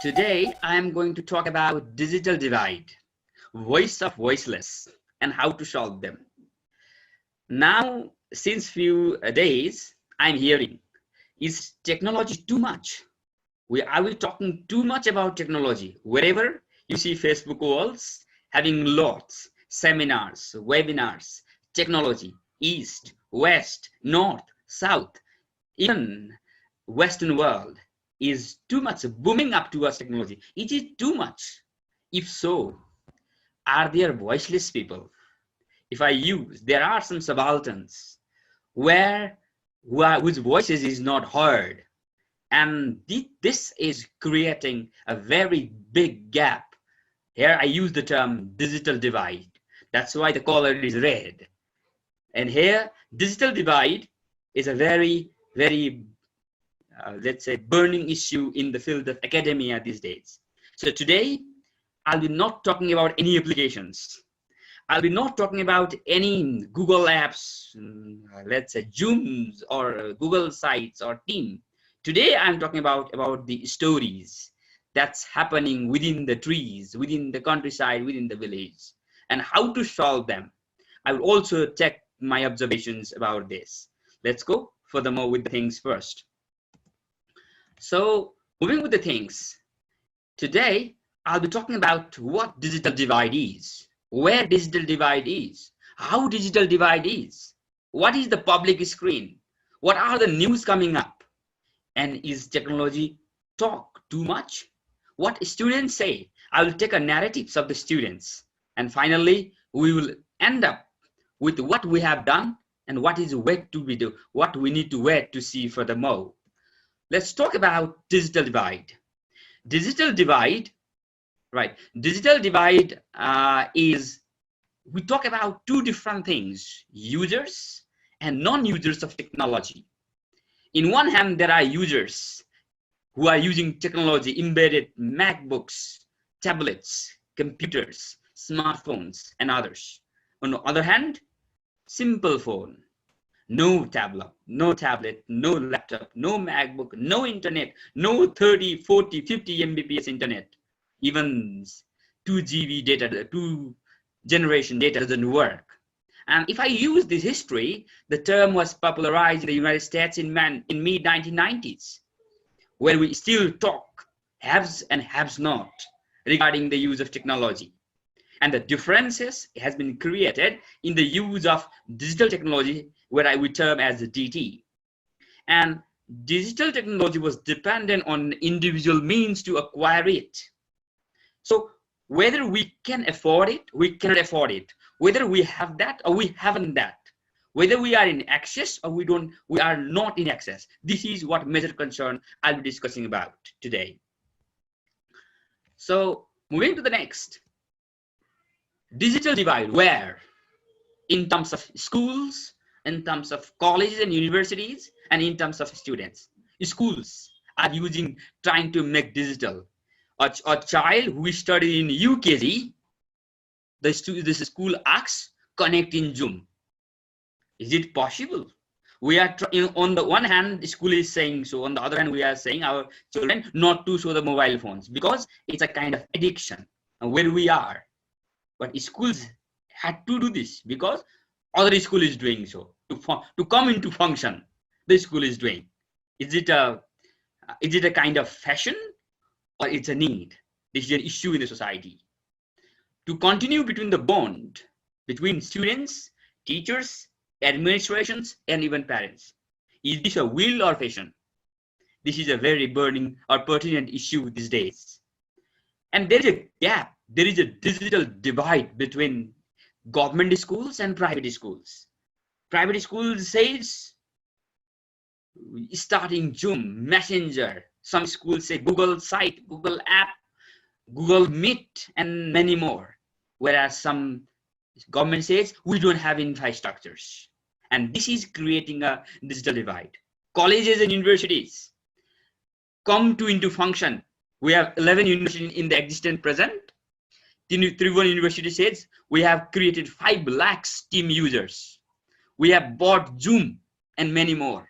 Today, I am going to talk about digital divide, voice of voiceless, and how to solve them. Now, since few days, I'm hearing, is technology too much? I will talking too much about technology. Wherever you see Facebook walls, having lots, seminars, webinars, technology, east, west, north, south, even Western world is too much booming up towards technology. Is it too much? If so, are there voiceless people? If I use, there are some subalterns whose voices is not heard. And this is creating a very big gap. Here I use the term digital divide. That's why the color is red. And here, digital divide is a very, very let's say, burning issue in the field of academia these days. So today, I'll be not talking about any applications. I'll be not talking about any Google apps, let's say Zooms or Google Sites or Team. Today, I'm talking about the stories that's happening within the trees, within the countryside, within the village, and how to solve them. I will also check my observations about this. Let's go furthermore with the things first. So moving with the things, today I'll be talking about what digital divide is, where digital divide is, how digital divide is, what is the public screen, what are the news coming up, and is technology talk too much? What students say. I will take a narratives of the students, and finally we will end up with what we have done and what is yet to be done, what we need to wait to see furthermore. Let's talk about digital divide. Digital divide, right? Digital divide is, we talk about two different things, users and non-users of technology. In one hand, there are users who are using technology, embedded MacBooks, tablets, computers, smartphones, and others. On the other hand, simple phone. No tablet, no laptop, no MacBook, no internet, no 30, 40, 50 Mbps internet. Even 2 GB data, 2 generation data doesn't work. And if I use this history, the term was popularized in the United States in mid-1990s, where we still talk haves and haves not regarding the use of technology. And the differences has been created in the use of digital technology, where I would term as the DT. And digital technology was dependent on individual means to acquire it. So whether we can afford it, we cannot afford it. Whether we have that or we haven't that. Whether we are in access or we are not in access. This is what major concern I'll be discussing about today. So moving to the next. Digital divide, where? In terms of schools, in terms of colleges and universities, and in terms of students. Schools are trying to make digital. A child who studied in UKG, the school asks, connect in Zoom. Is it possible? We are on the one hand, the school is saying so. On the other hand, we are saying our children not to show the mobile phones because it's a kind of addiction. And where we are. But schools had to do this because other school is doing so. To come into function, the school is doing. Is it a kind of fashion or it's a need? This is an issue in the society. To continue between the bond between students, teachers, administrations, and even parents. Is this a will or fashion? This is a very burning or pertinent issue these days. And there is a gap. There is a digital divide between government schools and private schools. Private schools says starting Zoom, Messenger. Some schools say Google Site, Google App, Google Meet, and many more. Whereas some government says we don't have infrastructures. And this is creating a digital divide. Colleges and universities come into function. We have 11 universities in the existent present. Tribhuvan University says we have created 5 lakhs team users. We have bought Zoom and many more.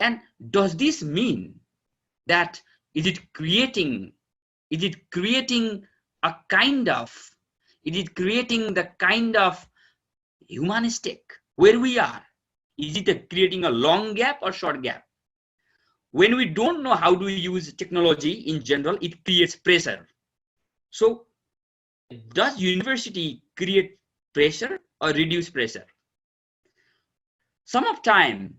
And does this mean that is it creating Is it creating a kind of, is it creating the kind of humanistic where we are? Is it creating a long gap or short gap? When we don't know how to use technology in general, it creates pressure. So does university create pressure or reduce pressure? Some of time,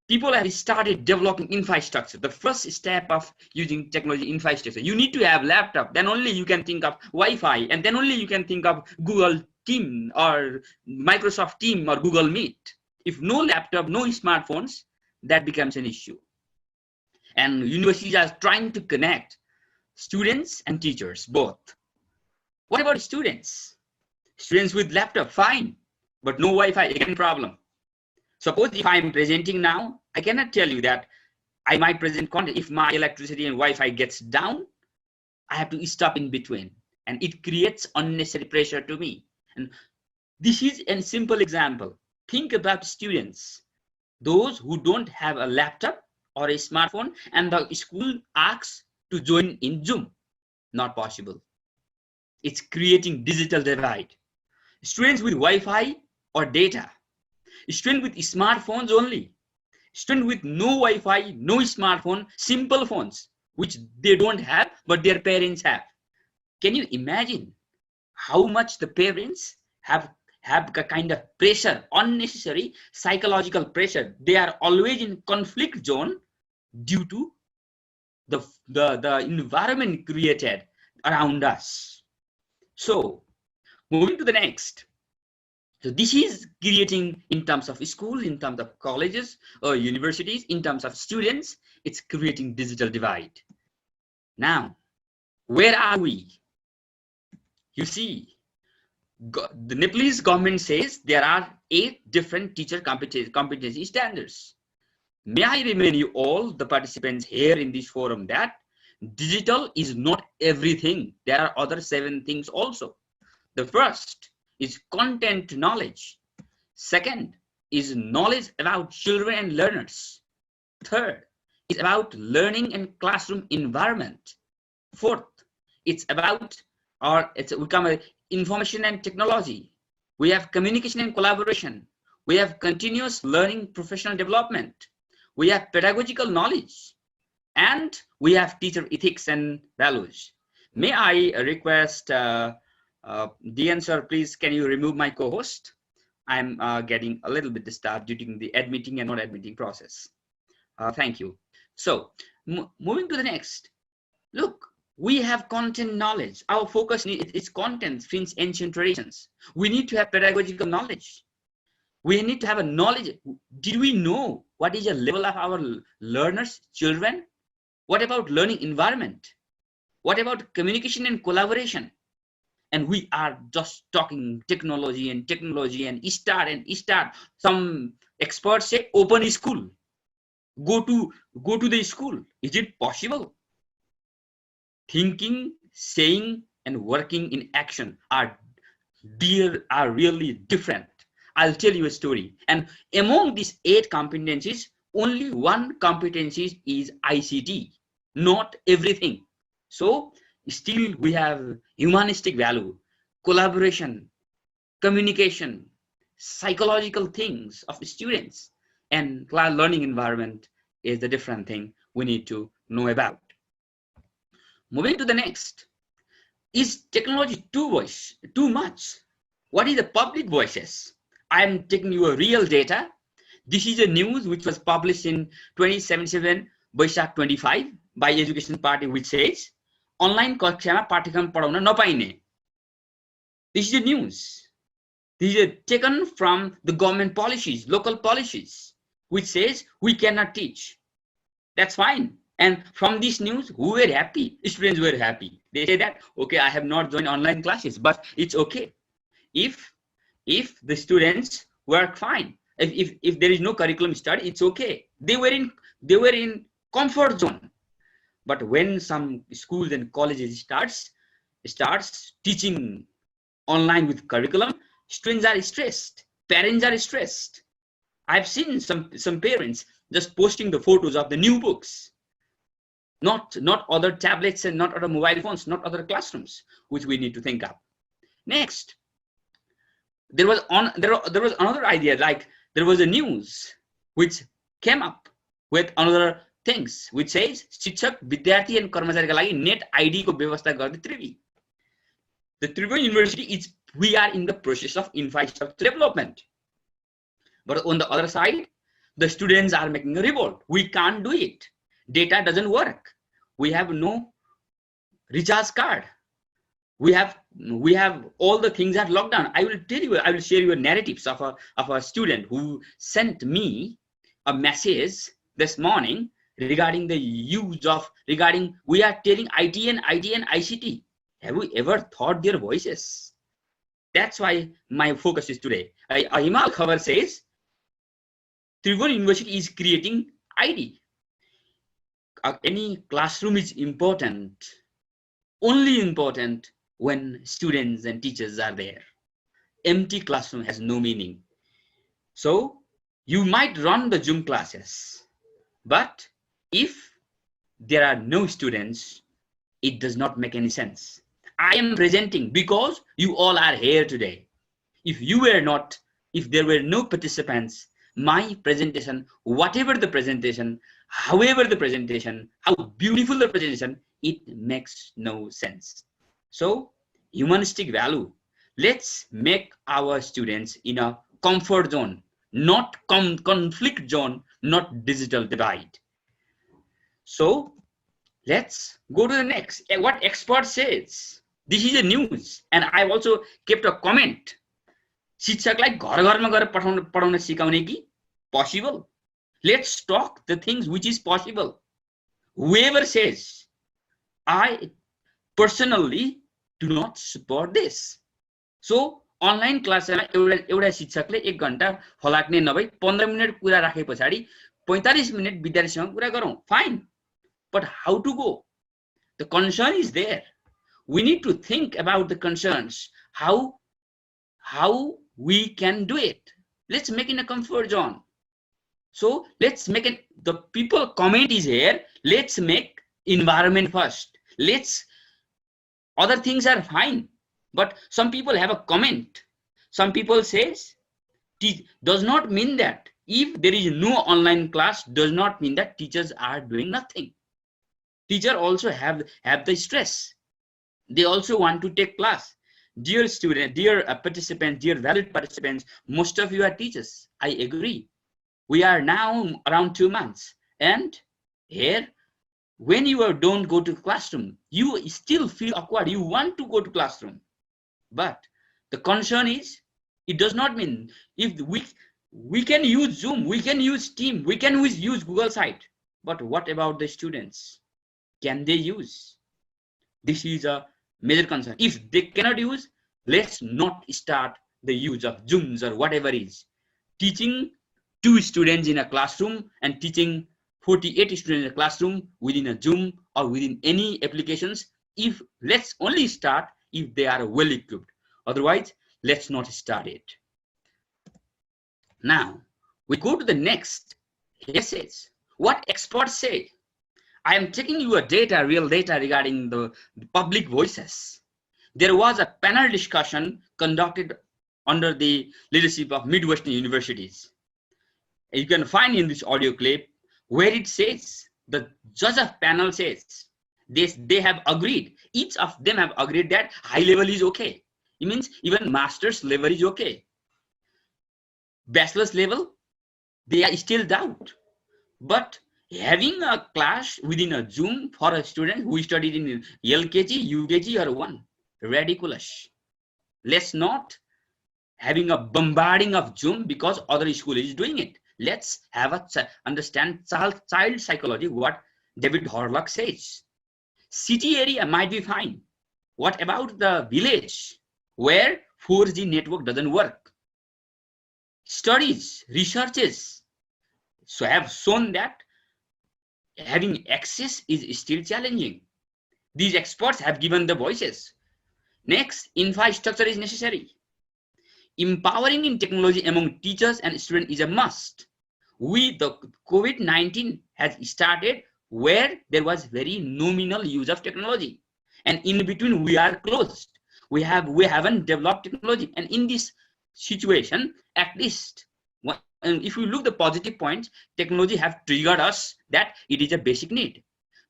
people have started developing infrastructure. The first step of using technology infrastructure, you need to have laptop, then only you can think of Wi-Fi, and then only you can think of Google Team or Microsoft Team or Google Meet. If no laptop, no smartphones, that becomes an issue. And universities are trying to connect students and teachers, both. What about students? Students with laptop, fine, but no Wi-Fi, again problem. Suppose if I'm presenting now, I cannot tell you that I might present content. If my electricity and Wi-Fi gets down, I have to stop in between, and it creates unnecessary pressure to me. And this is a simple example. Think about students, those who don't have a laptop or a smartphone, and the school asks to join in Zoom. Not possible. It's creating digital divide. Students with Wi-Fi or data, students with smartphones only, students with no Wi-Fi, no smartphone, simple phones, which they don't have, but their parents have. Can you imagine how much the parents have a kind of pressure, unnecessary psychological pressure? They are always in conflict zone due to the environment created around us. So moving to the next. So this is creating, in terms of school, in terms of colleges or universities, in terms of students, it's creating digital divide. Now, where are we? You see, the Nepalese government says there are 8 different teacher competency standards. May I remind you all, the participants here in this forum, that digital is not everything. There are other 7 things also. The first is content knowledge. Second is knowledge about children and learners. Third is about learning and classroom environment. Fourth, it's about, or it's become information and technology. We have communication and collaboration. We have continuous learning, professional development. We have pedagogical knowledge, and we have teacher ethics and values. May I request DN sir, please, can you remove my co-host? I'm getting a little bit disturbed due to the admitting and not admitting process. Thank you. So moving to the next. Look, we have content knowledge. Our focus is content since ancient traditions. We need to have pedagogical knowledge. We need to have a knowledge. Did we know what is the level of our learners, children? What about learning environment? What about communication and collaboration? And we are just talking technology and start. Some experts say open school. Go to the school. Is it possible? Thinking, saying, and working in action are really different. I'll tell you a story. And among these 8 competencies, only 1 competency is ICT, not everything. So still we have humanistic value, collaboration, communication, psychological things of the students, and learning environment is the different thing we need to know about. Moving to the next. Is technology too much? What is the public voices? I'm taking you a real data. This is a news which was published in 2077 Vaishak 25 by Education Party, which says online कक्षामा पाठ्यक्रम पढाउन नपाइने. This is a news. This is taken from the government policies, local policies, which says we cannot teach. That's fine. And from this news, who were happy? Students were happy. They say that, okay, I have not joined online classes, but it's okay. If the students work fine, if there is no curriculum study, it's okay. They were in comfort zone. But when some schools and colleges starts teaching online with curriculum, students are stressed, parents are stressed. I've seen some parents just posting the photos of the new books. not other tablets and not other mobile phones, not other classrooms, which we need to think of. Next, there was another idea, like there was a news which came up with another things which says शिक्षक विद्यार्थी and कर्मचारीका लागि net ID को व्यवस्था गर्ने त्रिवी. The Tribhuvan University is, we are in the process of infrastructure development, but on the other side the students are making a revolt. We can't do it, data doesn't work, we have no recharge card, we have all the things are locked down. I will share you narratives of a student who sent me a message this morning regarding the use of, we are telling IT and ICT. Have we ever thought their voices? That's why my focus is today. Himal Khabar says Tribhuvan University is creating ID. Any classroom is important, only important when students and teachers are there. Empty classroom has no meaning. So you might run the Zoom classes, but if there are no students, it does not make any sense. I am presenting because you all are here today. If there were no participants, my presentation, whatever the presentation, however the presentation, how beautiful the presentation, it makes no sense. So humanistic value, let's make our students in a comfort zone, not conflict zone, not digital divide. So let's go to the next. What expert says. This is a news, and I also kept a comment. शिक्षकलाई घर घरमा गएर पढाउन सिकाउने कि possible. Let's talk the things which is possible. Whoever says, I personally do not support this. So online class मा एउटा शिक्षकले 1 घण्टा फलाक्ने नभई 15 मिनेट कुरा राखे पछाडी 45 मिनेट विद्यार्थीसँग कुरा गरौँ. Fine. But how to go? The concern is there. We need to think about the concerns, how we can do it. Let's make it a comfort zone. So let's make it, the people comment is here, let's make environment first. Other things are fine, but some people have a comment. Some people says, does not mean that if there is no online class, does not mean that teachers are doing nothing. Teacher also have the stress. They also want to take class. Dear student, dear participants, dear valued participants, most of you are teachers. I agree. We are now around 2 months, and here, when you don't go to classroom, you still feel awkward. You want to go to classroom, but the concern is, it does not mean if we can use Zoom, we can use Team, we can use Google Site, but what about the students? Can they use? This is a major concern. If they cannot use, let's not start the use of Zooms or whatever is. Teaching 2 students in a classroom and teaching 48 students in a classroom within a Zoom or within any applications, let's only start if they are well equipped. Otherwise, let's not start it. Now, we go to the next essays. What experts say. I am taking you real data regarding the public voices. There was a panel discussion conducted under the leadership of Midwestern universities. You can find in this audio clip where it says, the judge of panel says, they have agreed, each of them have agreed that high level is okay. It means even master's level is okay. Bachelor's level, they are still doubt. But having a class within a Zoom for a student who studied in LKG, UKG or 1, ridiculous. Let's not having a bombarding of Zoom because other school is doing it. Let's have understand child psychology, what David Horlock says. City area might be fine. What about the village where 4G network doesn't work? Studies, researches have shown that having access is still challenging. These experts have given the voices. Next, infrastructure is necessary. Empowering in technology among teachers and students is a must. The COVID-19 has started where there was very nominal use of technology, and in between we are closed. We haven't developed technology, and in this situation, at least, and if you look the positive points, technology have triggered us that it is a basic need.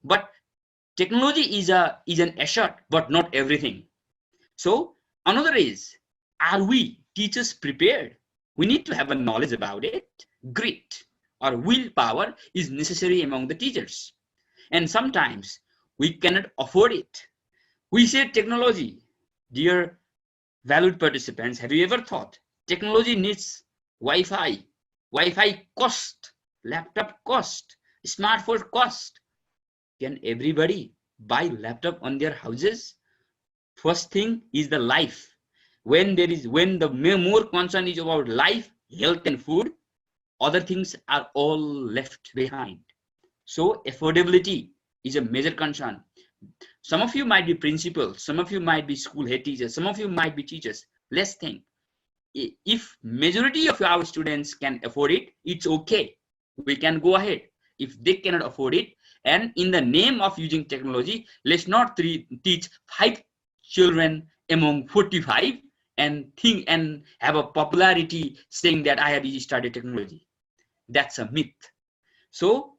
But technology is an asset, but not everything. So another is, are we teachers prepared? We need to have a knowledge about it. Grit or willpower is necessary among the teachers, and sometimes we cannot afford it. We say technology. Dear valued participants, have you ever thought technology needs Wi-Fi? Wi-Fi cost, laptop cost, smartphone cost. Can everybody buy laptop on their houses? First thing is the life. When the more concern is about life, health, and food, other things are all left behind. So affordability is a major concern. Some of you might be principals, some of you might be school head teachers, some of you might be teachers. Let's think. If majority of our students can afford it, it's okay. We can go ahead. If they cannot afford it, and in the name of using technology, let's not teach 5 children among 45 and think and have a popularity saying that I have started technology. That's a myth. So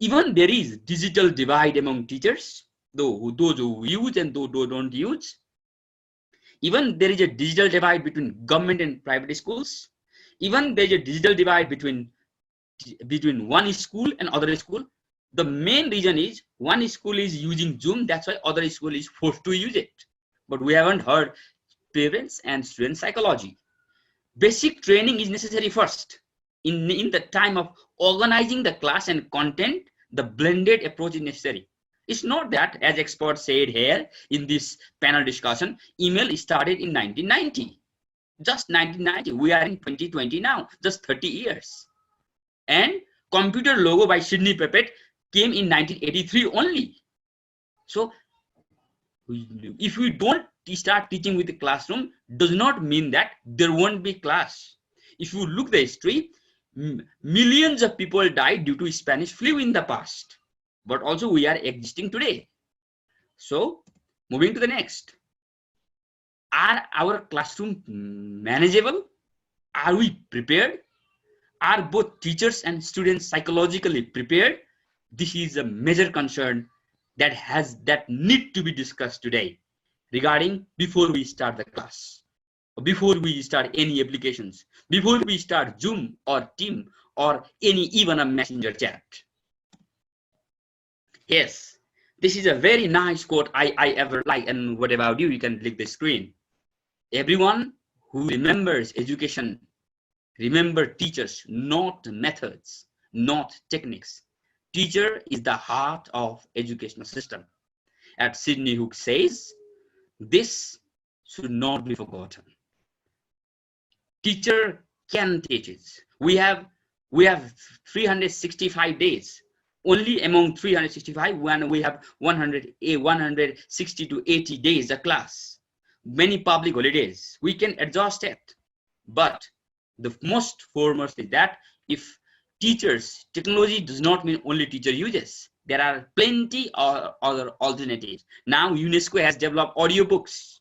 even there is digital divide among teachers, those who use and those who don't use. Even there is a digital divide between government and private schools. Even there is a digital divide between one school and other school. The main reason is one school is using Zoom, that's why other school is forced to use it. But we haven't heard parents and student psychology. Basic training is necessary first. In the time of organizing the class and content, the blended approach is necessary. It's not that, as experts said here in this panel discussion, email started in 1990. Just 1990. We are in 2020 now, just 30 years. And computer logo by Sidney Paget came in 1983 only. So if we don't start teaching with the classroom, does not mean that there won't be class. If you look the history, millions of people died due to Spanish flu in the past, but also we are existing today. So moving to the next, are our classroom manageable? Are we prepared? Are both teachers and students psychologically prepared? This is a major concern that need to be discussed today regarding before we start the class, before we start any applications, before we start Zoom or Team or even a messenger chat. Yes, this is a very nice quote I ever like. And what about you? You can click the screen. Everyone who remembers education, remember teachers, not methods, not techniques. Teacher is the heart of educational system. As Sidney Hook says, this should not be forgotten. Teacher can teach it. We have 365 days. Only among 365, when we have 160 to 80 days a class. Many public holidays. We can adjust it. But the most foremost is that if teachers, technology does not mean only teacher uses. There are plenty of other alternatives. Now UNESCO has developed audiobooks.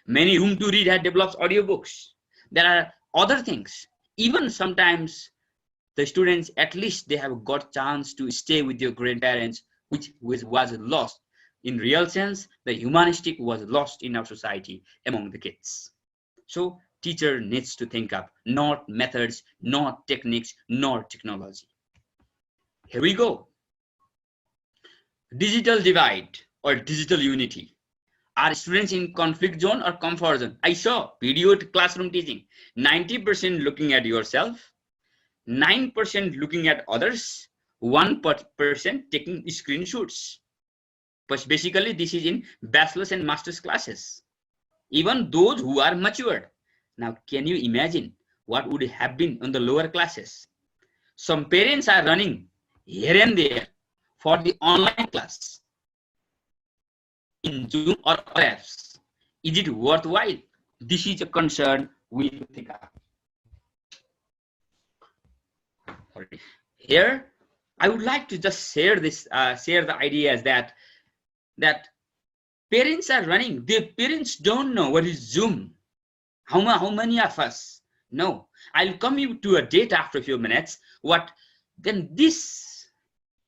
Many room to read have developed audiobooks. There are other things. Even sometimes the students, at least they have got chance to stay with their grandparents, which was lost. In real sense, the humanistic was lost in our society among the kids. So teacher needs to think up, not methods, not techniques, not technology. Here we go. Digital divide or digital unity. Are students in conflict zone or comfort zone? I saw video classroom teaching. 90% looking at yourself, 9% looking at others, 1% taking screenshots. But basically, this is in bachelor's and master's classes. Even those who are matured. Now, can you imagine what would have been on the lower classes? Some parents are running here and there for the online class in Zoom or apps. Is it worthwhile? This is a concern we need to think of. Here, I would like to just share this, share the ideas that parents are running. Their parents don't know what is Zoom. How many of us know? I'll come you to a data after a few minutes. What then? This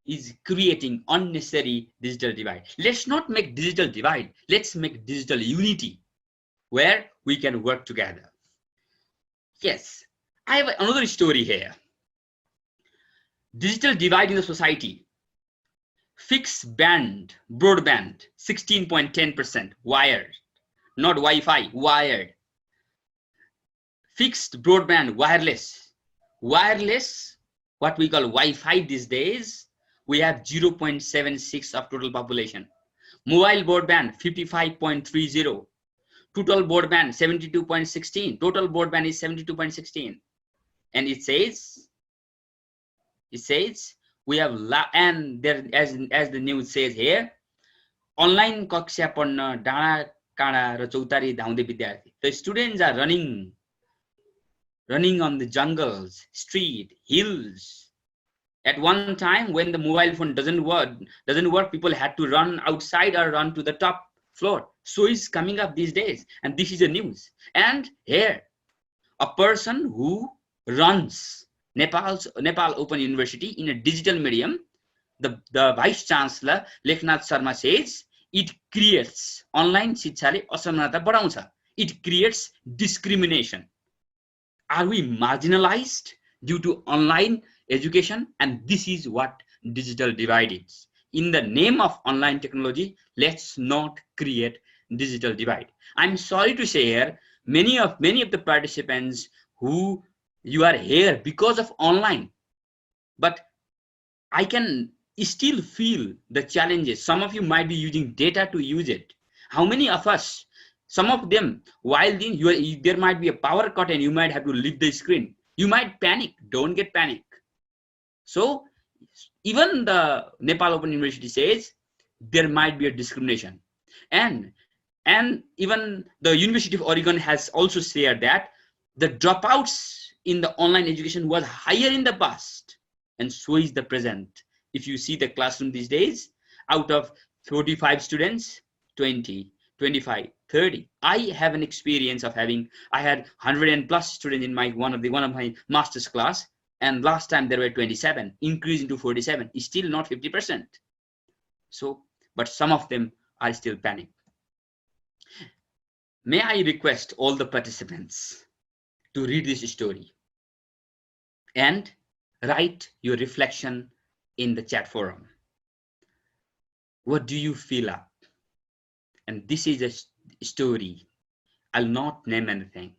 is creating unnecessary digital divide. Let's not make digital divide. Let's make digital unity, where we can work together. Yes, I have another story here. Digital divide in the society. Fixed band, broadband, 16.10%, wired, not Wi-Fi, wired. Fixed broadband, wireless. Wireless, what we call Wi-Fi these days, we have 0.76 of total population. Mobile broadband, 55.30. Total broadband, 72.16. Total broadband is 72.16. And it says we have, and there, as the news says here, online कक्षा पढ्न डाँडा काँडा र चौतारी धाउँदै विद्यार्थी. The students are running on the jungles, street, hills. At one time, when the mobile phone doesn't work, people had to run outside or run to the top floor. So it's coming up these days, and this is the news. And here, a person who runs Nepal Open University in a digital medium, the Vice Chancellor Leknath Sharma says, it creates online शिक्षाले असमानता बढाउँछ. It creates discrimination. Are we marginalized due to online education? And this is what digital divide is. In the name of online technology, let's not create digital divide. I'm sorry to say here, many of the participants who you are here because of online, but I can still feel the challenges. Some of you might be using data to use it. How many of us, some of them, while there might be a power cut and you might have to leave the screen. You might panic. Don't get panic. So even the Nepal Open University says there might be a discrimination. And even the University of Oregon has also shared that the dropouts in the online education was higher in the past, and so is the present. If you see the classroom these days, out of 45 students, 20, 25, 30. I have an experience of I had 100 and plus students in one of my master's class, and last time there were 27, increasing to 47, is still not 50%. So, but some of them are still panicked. May I request all the participants to read this story and write your reflection in the chat forum. What do you feel up? And this is a story. I'll not name anything.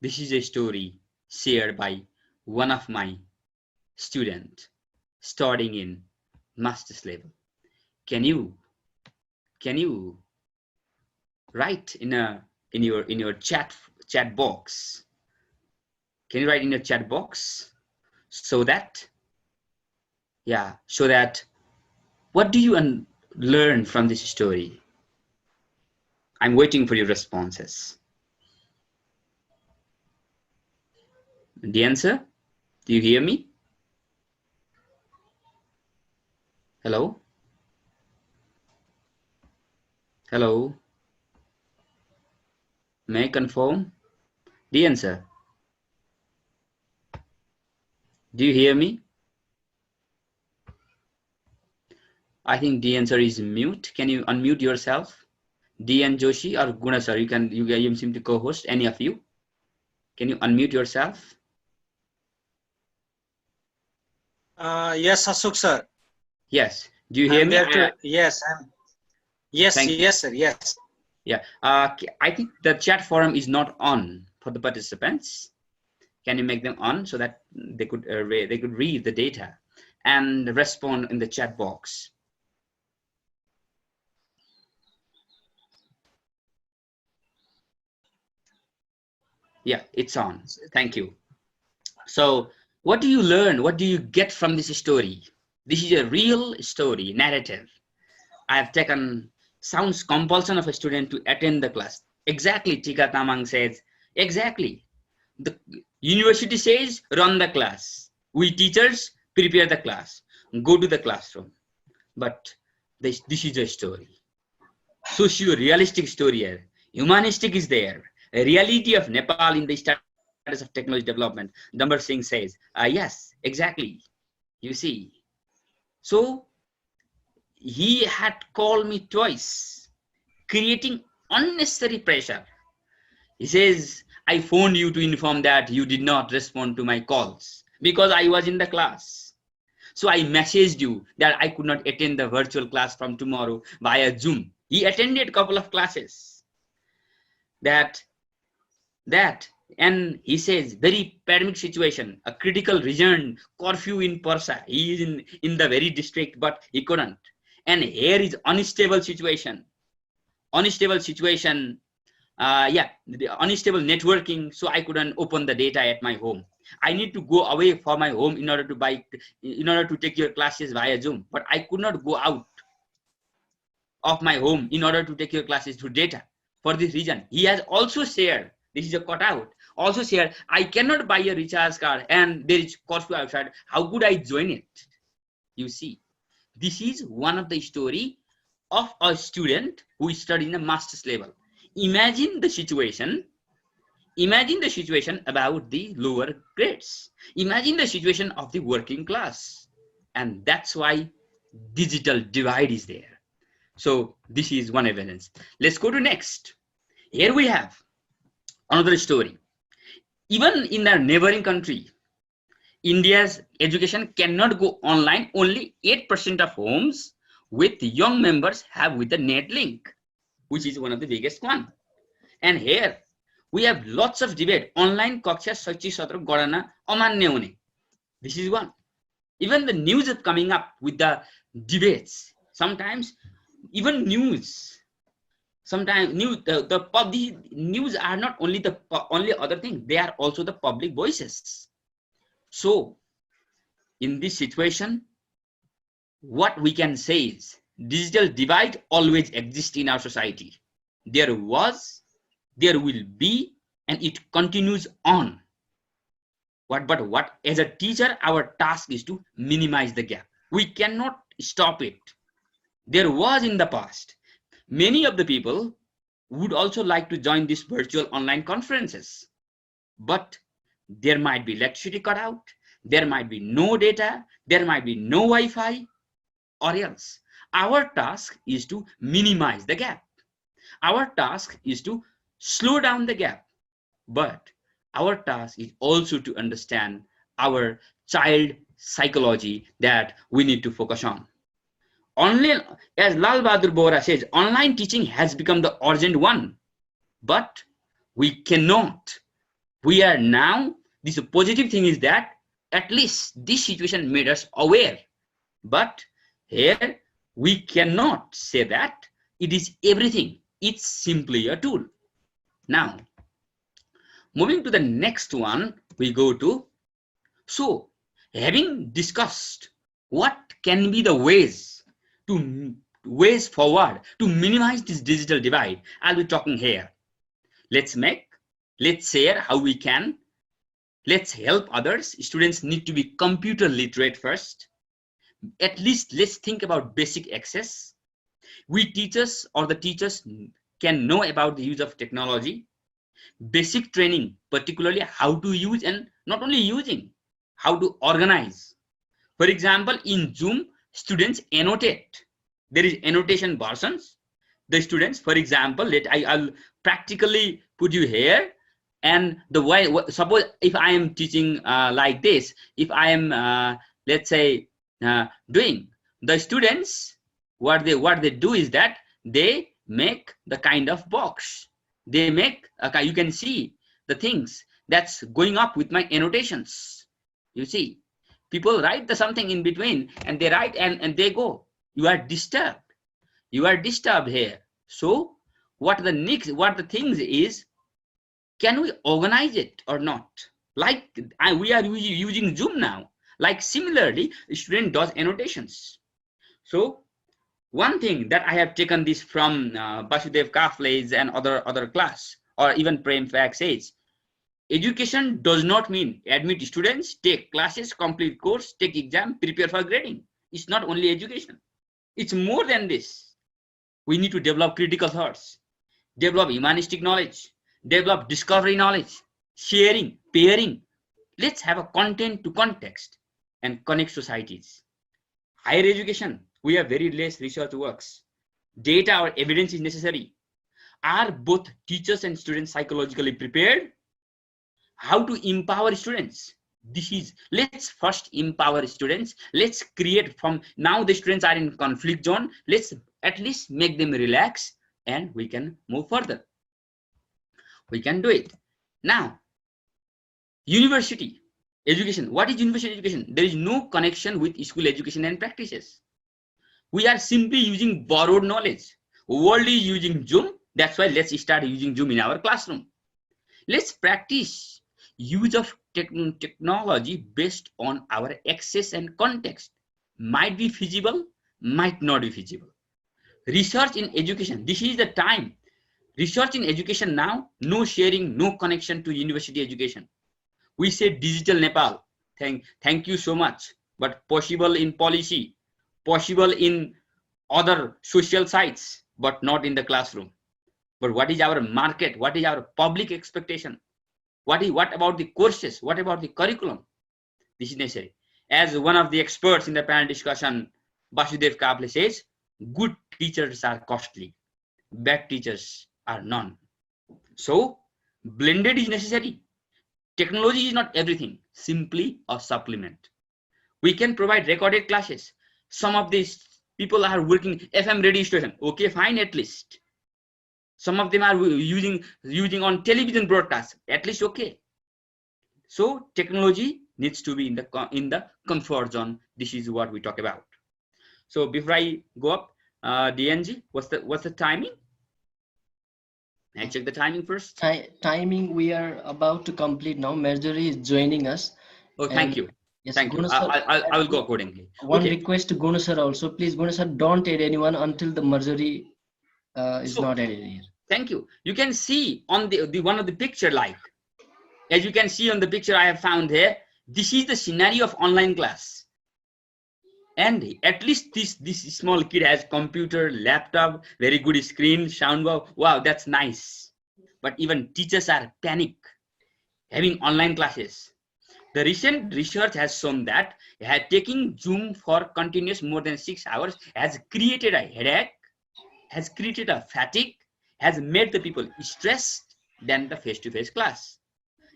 This is a story shared by one of my students starting in master's level. Can you write in your chat box? Can you write in your chat box so that what do you learn from this story? I'm waiting for your responses. The answer? Do you hear me? Hello? Hello? May I confirm? The answer? Do you hear me? I think the answer is mute. Can you unmute yourself? DN Joshi or Guna sir, you seem to co-host, any of you. Can you unmute yourself? Yes, Ashok sir. Yes. Do you hear me? Yes, yes, sir. Yes. Yeah. I think the chat forum is not on for the participants. Can you make them on so that they could read the data and respond in the chat box? Yeah, it's on. Thank you. So what do you learn? What do you get from this story? This is a real story, narrative. I have taken, sounds compulsion of a student to attend the class. Exactly, Tika Tamang says, exactly. The university says, run the class. We teachers prepare the class, go to the classroom. But this is a story. Socio-realistic story here. Humanistic is there. A reality of Nepal in the status of technology development. Dambar Singh says, yes, exactly. You see. So he had called me twice, creating unnecessary pressure. He says, I phoned you to inform that you did not respond to my calls because I was in the class. So I messaged you that I could not attend the virtual class from tomorrow via Zoom. He attended a couple of classes. And he says, very pandemic situation, a critical region, curfew in Parsa. He is in the very district, but he couldn't. And here is unstable situation. Unstable situation. The unstable networking, so I couldn't open the data at my home. I need to go away from my home in order to take your classes via Zoom, but I could not go out of my home in order to take your classes through data. For this reason, he has also shared, this is a cutout, also shared, I cannot buy a recharge card and there is curfew outside. How could I join it? You see, this is one of the story of a student who is studying a master's level. Imagine the situation about the lower grades. Imagine the situation of the working class. And that's why digital divide is there. So this is one evidence. Let's go to next. Here we have another story. Even in our neighboring country, India's education cannot go online. Only 8% of homes with young members have with the net link, which is one of the biggest one. And here we have lots of debate. Online kaksha sachi satra garana amanya hune. This is one. Even the news is coming up with the debates. Sometimes even news. Sometimes the news are not only the only other thing. They are also the public voices. So in this situation, what we can say is digital divide always exists in our society. There was, there will be, and it continues on. But as a teacher, our task is to minimize the gap. We cannot stop it. There was in the past. Many of the people would also like to join these virtual online conferences, but there might be electricity cut out, there might be no data, there might be no Wi-Fi, or else. Our task is to minimize the gap. Our task is to slow down the gap, but our task is also to understand our child psychology that we need to focus on. Only, as Lal Bahadur Bohra says, online teaching has become the urgent one, but we cannot. We are now, this positive thing is that at least this situation made us aware, but here we cannot say that it is everything. It's simply a tool. Now, moving to the next one, we go to, so having discussed what can be the ways forward to minimize this digital divide, I'll be talking here. Let's share how we can. Let's help others. Students need to be computer literate first. At least let's think about basic access. We teachers or the teachers can know about the use of technology. Basic training, particularly how to use, and not only using, how to organize. For example, in Zoom, students annotate. There is annotation versions. The students, for example, I'll practically put you here, and the way, suppose if I am teaching like this, if I am let's say doing, the students, what they do is that they make the kind of box. They make, you can see the things that's going up with my annotations. You see, people write the something in between, and they write and they go. You are disturbed. You are disturbed here. So what the things is, can we organize it or not? Like we are using Zoom now. Like similarly, the student does annotations. So one thing that I have taken this from Basudev Kafle's and other class, or even Prem Fax says, Education does not mean admit students, take classes, complete course, take exam, prepare for grading. It's not only education. It's more than this. We need to develop critical thoughts, develop humanistic knowledge, develop discovery knowledge, sharing, pairing. Let's have a content to context and connect societies. Higher education, we have very less research works. Data or evidence is necessary. Are both teachers and students psychologically prepared? How to empower students? Let's first empower students. Let's create from now the students are in conflict zone. Let's at least make them relax and we can move further. We can do it. Now, university education. What is university education? There is no connection with school education and practices. We are simply using borrowed knowledge. World is using Zoom. That's why let's start using Zoom in our classroom. Let's practice use of technology based on our access and context. Might be feasible, might not be feasible. Research in education. This is the time. Research in education now, no sharing, no connection to university education. We say digital Nepal. Thank you so much. But possible in policy, possible in other social sites, but not in the classroom. But what is our market? What is our public expectation? What about the courses? What about the curriculum? This is necessary. As one of the experts in the panel discussion, Basudev Kable says, good teachers are costly, bad teachers are none. So, blended is necessary. Technology is not everything, simply a supplement. We can provide recorded classes. Some of these people are working FM radio station. Okay, fine, at least. Some of them are using on television broadcast, at least okay. So technology needs to be in the comfort zone. This is what we talk about. So before I go up, DNG, what's the timing? I check the timing first. Timing, we are about to complete now. Marjorie is joining us. Oh, thank you. Yes, thank you. I will go accordingly. One request to Gunu sir also. Please, Gunu sir, don't add anyone until the Marjorie is not added here. Thank you. You can see on the one of the picture, like as you can see on the picture I have found here, this is the scenario of online class. And at least this small kid has computer, laptop, very good screen, sound. Wow, that's nice. But even teachers are panic having online classes. The recent research has shown that taking Zoom for continuous more than 6 hours has created a headache, has created a fatigue, has made the people stressed than the face-to-face class.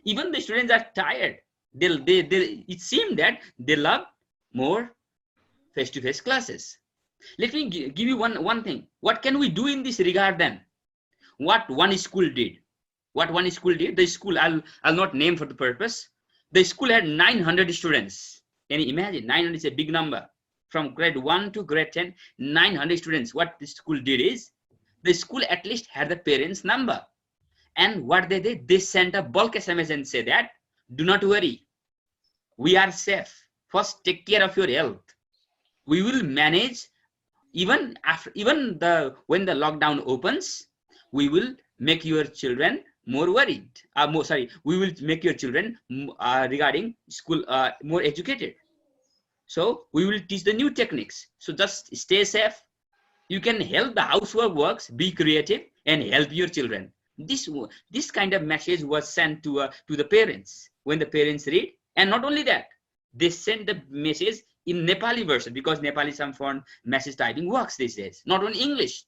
Even the students are tired. It seems that they love more face-to-face classes. Let me give you one thing. What can we do in this regard then? What one school did? The school, I'll not name for the purpose. The school had 900 students. Can you imagine? 900 is a big number. From grade 1 to grade 10, 900 students. What the school did is, the school at least had the parents' number. And what they did, they sent a bulk SMS and said that, do not worry, we are safe. First, take care of your health. We will manage when the lockdown opens. We will make your children more worried. We will make your children regarding school more educated. So we will teach the new techniques. So just stay safe. You can help the housework works, be creative, and help your children. This kind of message was sent to the parents when the parents read. And not only that, they sent the message in Nepali version, because Nepali some foreign message typing works these days, not on English,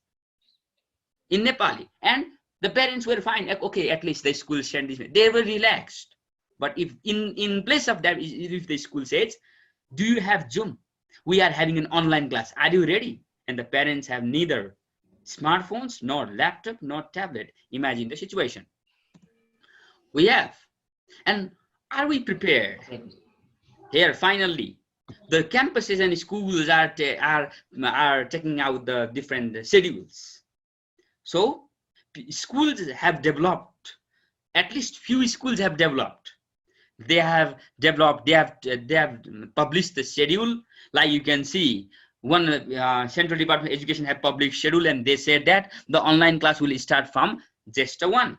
in Nepali. And the parents were fine. Okay, at least the school sent this. They were relaxed. But if in place of that, if the school says, do you have Zoom? We are having an online class. Are you ready? And the parents have neither smartphones, nor laptop, nor tablet. Imagine the situation. We have. And are we prepared? Here, finally, the campuses and schools are taking out the different schedules. So schools have developed, at least few schools have developed. They have published the schedule. Like you can see, one Central Department of Education have published schedule, and they said that the online class will start from Jesta 1.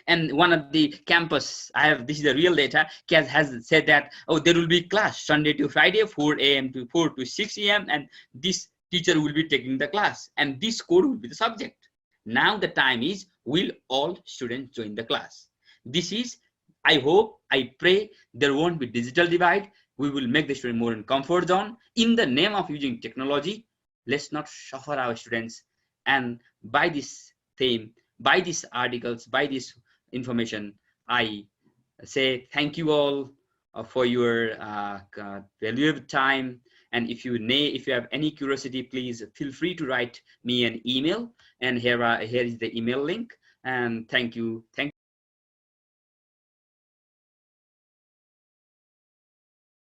And one of the campus, this is the real data, has said that, oh, there will be class Sunday to Friday, 4 a.m. to 4 to 6 a.m. and this teacher will be taking the class and this code will be the subject. Now the time is, will all students join the class? This is, I hope, I pray there won't be digital divide. We will make the student more in comfort zone in the name of using technology. Let's not suffer our students. And by this theme, by these articles, by this information, I say thank you all for your valuable time. And if you have any curiosity, please feel free to write me an email. And here is the email link. And thank you.